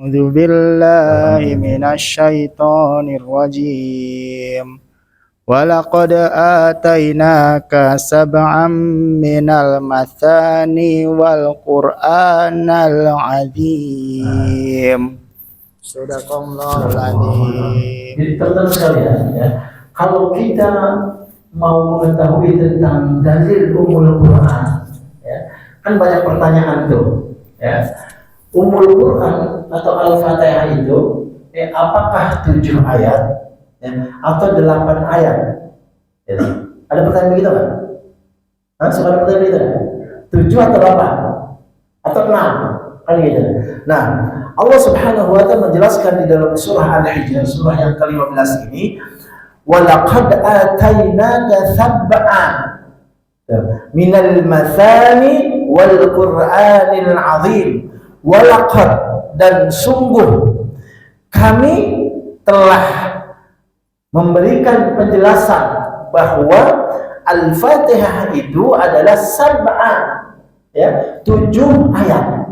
أعوذ بالله من الشيطان الرجيم ولقد آتيناك سبعا من المثاني والقرآن العظيم. Sadaqallahul Adzim. Jadi teman-teman sekalian ya, kalau kita mau mengetahui tentang dalil Ummul Quran, ya, kan banyak pertanyaan tuh, ya. Ummul Quran atau Al-Fatihah itu, apakah 7 ayat, ya, atau 8 ayat? Ya, ada pertanyaan begitu kan? Suka ada pertanyaan begitu? 7 atau 8? Atau 6? Kan gitu. Nah, Allah Subhanahu wa ta'ala menjelaskan di dalam surah Al-Hijr, surah yang ke-15 ini, walaqad atainaka sab'an minal mathani wal qur'anil azim. Walaqad, dan sungguh kami telah memberikan penjelasan bahwa Al-Fatihah itu adalah sab'an, ya, 7 ayat.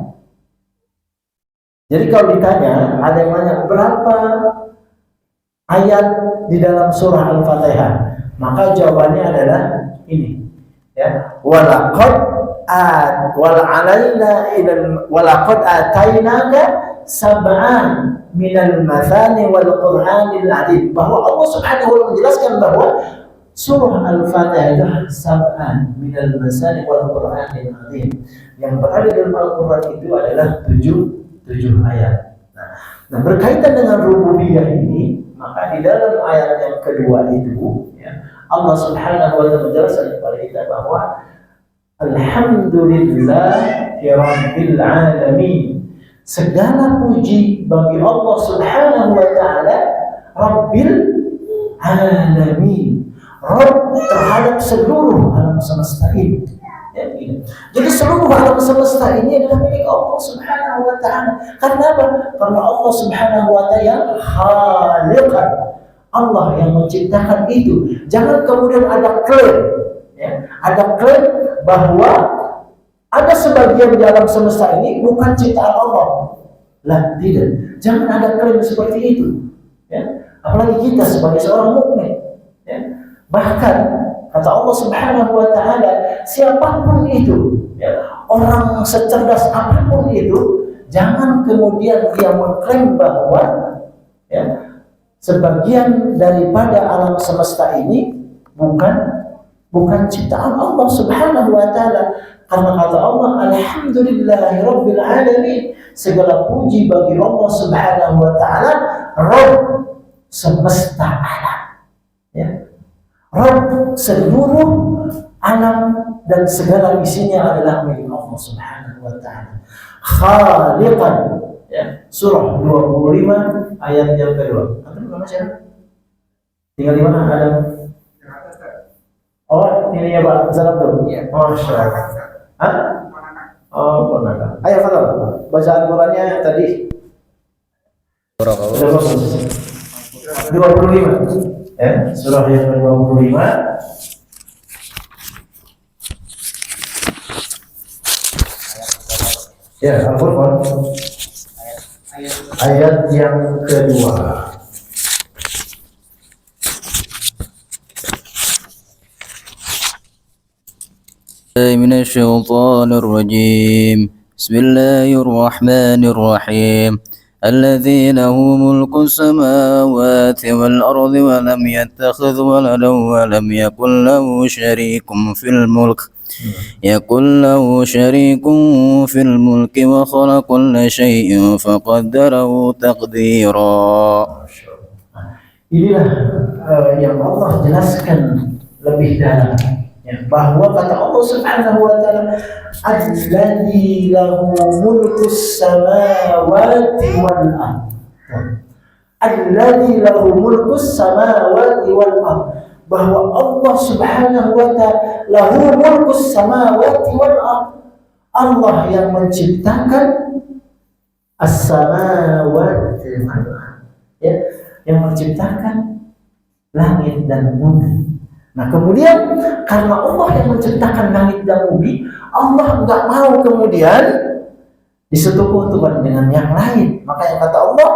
Jadi kalau ditanya, ada yang nanya berapa ayat di dalam surah Al-Fatihah, maka jawabannya adalah ini, ya, walaqad atainaka sab'an minal mathani wal qur'anil azim, bahwa Allah Subhanahu wa ta'ala menjelaskan bahwa surah Al-Fatihah itu sab'an minal mathani wal qur'anil azim, yang berada dalam Al-Quran itu adalah 7 ayat. Nah, berkaitan dengan rububiyah ini, maka di dalam ayat yang kedua itu, ya, Allah Subhanahu wa ta'ala menjelaskan kepada kita bahwa alhamdulillahi rabbil alamin, segala puji bagi Allah Subhanahu wa ta'ala, rabbil alamin, Rabb terhadap seluruh alam semesta ini. Ya, gitu. Jadi seluruh alam semesta ini adalah milik Allah Subhanahu wa ta'ala. Karena apa? Karena Allah Subhanahu wa ta'ala yang khaliqan, Allah yang menciptakan itu. Jangan kemudian ada klaim, ya, ada klaim bahwa ada sebagian di alam semesta ini bukan ciptaan Allah. Lah, tidak. Jangan ada klaim seperti itu, ya. Apalagi kita sebagai seorang mukmin, ya. Bahkan kata Allah Subhanahu wa ta'ala, siapapun itu, ya, orang secerdas apapun itu, jangan kemudian dia mengklaim bahwa, ya, sebagian daripada alam semesta ini bukan ciptaan Allah Subhanahu wa ta'ala. Karena kata Allah, alhamdulillahi rabbil alamin, segala puji bagi Allah Subhanahu wa ta'ala, Rabb semesta alam, ya, Rabb seluruh alam dan segala isinya adalah milik Allah Subhanahu wa ta'ala. Khaliqan, ya, surah 25 ayat yang kedua. Antum nama siapa? Tinggal di mana? Ada? Oh, ini ya Pak Zainab tuh. Masya Allah. Hah? Oh, benar. Ayo Fadal, bacaan Qurannya tadi. 25. Ya, surah yang ke-25 ya, Al-Qur'an ayat yang kedua. من الشيطان الرجيم بسم الله الرحمن الرحيم الذي له ملك السماوات والأرض ولم يتخذ ولدا ولم يكن له شريك في الملك وخلق كل شيء فقدره تقديرا. Inilah yang Allah jelaskan lebih dalam, ya, bahwa kata Allah Subhanahu wa ta'ala, alladzi lahu mulkus samawati wal ardh, alladzi lahu mulkus samawati wal ardh, bahwa Allah Subhanahu wa ta'ala lahu mulkus samawati wal ardh, Allah yang menciptakan as-samawati wal ardh, ya, yang menciptakan langit dan bumi. Nah, kemudian karena Allah yang menciptakan langit dan bumi, Allah enggak mau kemudian disekutukan dengan yang lain. Makanya kata Allah,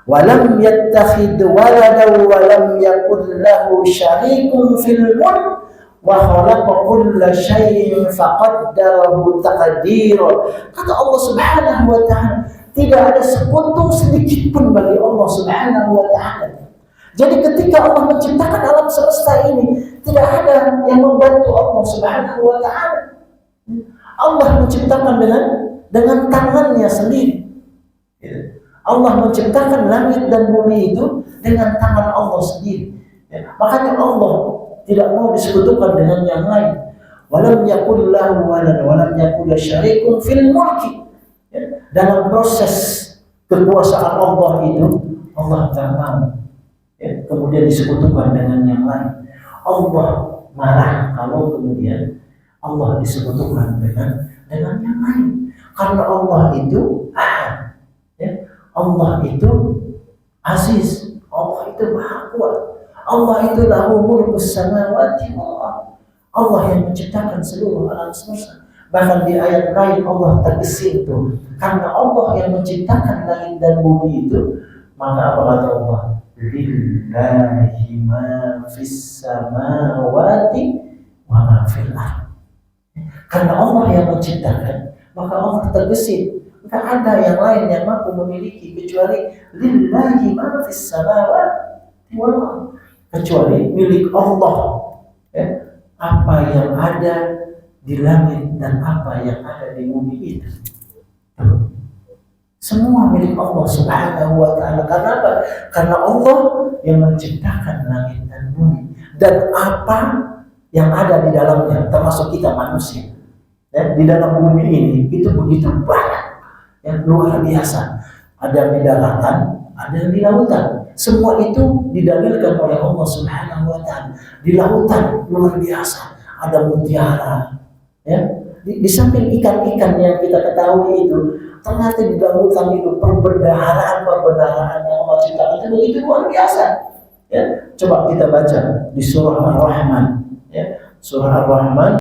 walam yattakhid waladaw walam yakul lahu syarikun fil mulk wa khalaqa kulla syai'in faqaddarahu taqdira. Kata Allah Subhanahu wa taala, tidak ada sekutu sedikit pun bagi Allah Subhanahu wa taala. Jadi ketika Allah menciptakan alam semesta ini, tidak ada yang membantu Allah Subhanahu wa taala. Allah menciptakan dengan tangannya sendiri. Allah menciptakan langit dan bumi itu dengan tangan Allah sendiri. Makanya Allah tidak mau disekutukan dengan yang lain. Walam yakul lahu walad walam yakul syarikun fil mulki. Dalam proses kekuasaan Allah itu, Allah tak mau kemudian disekutukan dengan yang lain. Allah marah kalau kemudian Allah disekutukan dengan yang lain. Karena Allah itu ahad, Allah itu aziz, Allah itu maha kuat, Allah itu lahu mulkus samawati wal ardh. Allah yang menciptakan seluruh alam semesta. Bahkan di ayat lain Allah tegaskan itu, karena Allah yang menciptakan langit dan bumi itu, maka apa kata Allah? Lillahi ma fis samawati wa ma fil ardh. Karena Allah yang menciptakan, maka Allah tegaskan, enggak ada yang lain yang mampu memiliki kecuali lillahi ma fis samawati wal ardh, kecuali milik Allah. Apa yang ada di langit dan apa yang ada di bumi itu, semua milik Allah Subhanahu wa taala. Karena apa? Karena Allah yang menciptakan langit dan bumi dan apa yang ada di dalamnya, termasuk kita manusia. Di dalam bumi ini itu begitu banyak, yang luar biasa. Ada yang di daratan, ada yang di lautan. Semua itu didalilkan oleh Allah Subhanahu wa taala. Di lautan luar biasa, ada mutiara. Di samping ikan-ikan yang kita ketahui itu, ternyata di lautan itu perbendaharaan yang Allah ciptakan itu begitu luar biasa. Coba kita baca di surah Ar-Rahman. Surah Ar-Rahman